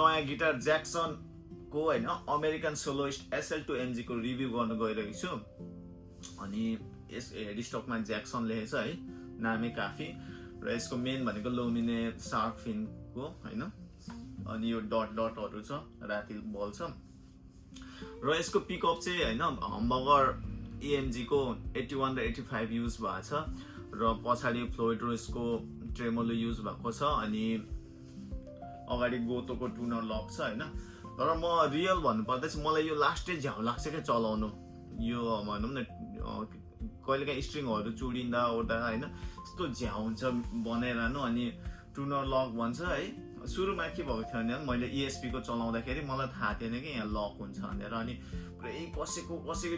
नयाँ guitar Jackson को हैन अमेरिकन सोलोइस्ट SL2MG को रिभ्यू गर्न गइरहेको छु। अनि यस हेड स्टकमा ज्याक्सन लेखेको छ है, नामै काफी। र यसको मेन भनेको लुमिने शार्क फिन को हैन, अनि यो डट डटहरु छ, राति बल छ। र यसको पिकअप चाहिँ हैन हमबर्गर EMG को 81 र 85 युज भएको छ र पछाडी फ्लोइड रोसको ट्रेमोलो युज भएको छ अनि अगाडि गोतोको टुनर लक छ हैन। तर म रियल भन्नुपर्दा चाहिँ मलाई यो लास्टै झ्याउ लाग्छ के चलाउनु। यो भनौँ न कहिलेकाहीँ स्ट्रिङहरु चुडिँदा ओर्दा हैन यस्तो झ्याउ हुन्छ बनाइरानु। अनि टुनर लक भन्छ है, सुरुमा के भएको थियो भने मैले ESP को चलाउँदाखेरि मलाई थाहा थिएन कि यहाँ लक हुन्छ भनेर। अनि पुरै कसैको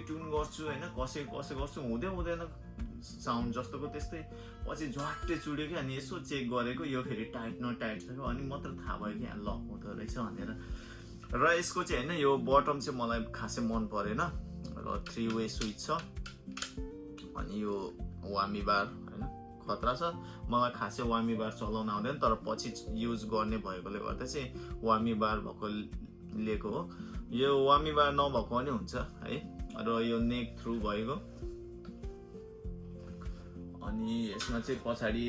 ट्युन गर्छु हैन, कसैको गर्छु, हुँदैन साउन्ड जस्तोको त्यस्तै। पछि झट्टै चुड्यो कि, अनि यसो चेक गरेको यो फेरि टाइट न टाइट छ अनि मात्र थाहा भयो कि यहाँ लक हुँदो रहेछ भनेर। र यसको चाहिँ हैन यो बटम चाहिँ मलाई खासै मन परेन र 3 वे स्विच छ अनि यो वामी बार हैन खतरा छ। मलाई खासै वामी बार चलाउन आउँदैन, तर पछि युज गर्ने भएकोले गर्दा चाहिँ वामी बार भएको लिएको हो। यो वामी बार नभएको पनि हुन्छ है। र यो नेक थ्रु भएको, अनि यसमा चाहिँ पछाडी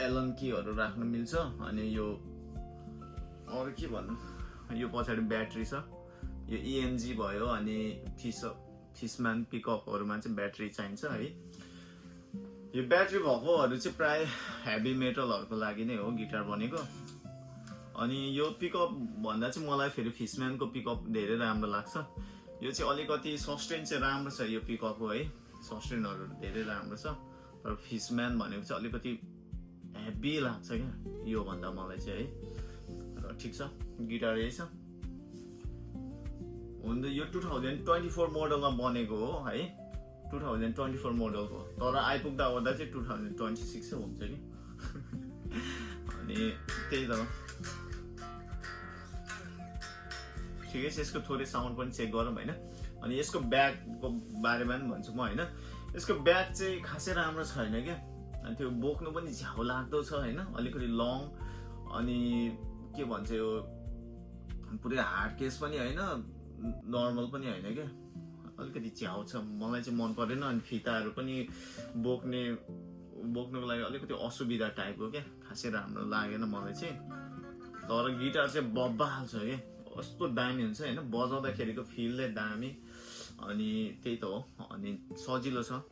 एलन कीहरु राख्न मिल्छ। अनि यो अरु के भन्नु, यो पछाडी ब्याट्री छ। यो EMG भयो अनि फिसम्यान पिकअपहरुमा चाहिँ ब्याट्री चाहिन्छ है। यो ब्याट्री भएकोहरु चाहिँ प्राय हेभी मेटलहरुको लागि नै हो गिटार बनेको। अनि यो पिकअप भन्दा चाहिँ मलाई फेरि फिसम्यानको पिकअप धेरै राम्रो लाग्छ। यो चाहिँ अलिकति सस्टेन चाहिँ राम्रो छ यो पिकअप हो है, सस्टेनहरु धेरै राम्रो छ। तर फिसम्यान भनेको चाहिँ अलिकति हेभी लाग्छ क्या यो भन्दा मलाई चाहिँ है। र ठीक छ, गिटार यही छ। हुन त यो 2024 मोडलमा बनेको हो है, 2024 मोडलको। तर आइपुग्दा ओर्दा चाहिँ 2026 हुन्छ कि। अनि त्यही त हो। ठिकै छ, यसको थोरै साउन्ड पनि चेक गरौँ हैन। अनि यसको ब्यागको बारेमा पनि भन्छु म हैन। यसको ब्याग चाहिँ खासै राम्रो छैन क्या। अनि त्यो बोक्नु पनि झ्याउ लाग्दो छ हैन, अलिकति लङ। अनि के भन्छ यो पुरै हार्ड केस पनि हैन, नर्मल पनि हैन क्या, अलिकति झ्याउ छ। मलाई चाहिँ मन परेन। अनि फिताहरु पनि बोक्नुको लागि अलिकति असुविधा टाइपको क्या, खासै राम्रो लागेन मलाई चाहिँ। तर गिटार चाहिँ बब्बाल छ के, कस्तो दामी हुन्छ हैन, बजाउँदाखेरिको फिलले दामी। अनि त्यही त हो, अनि सजिलो छ।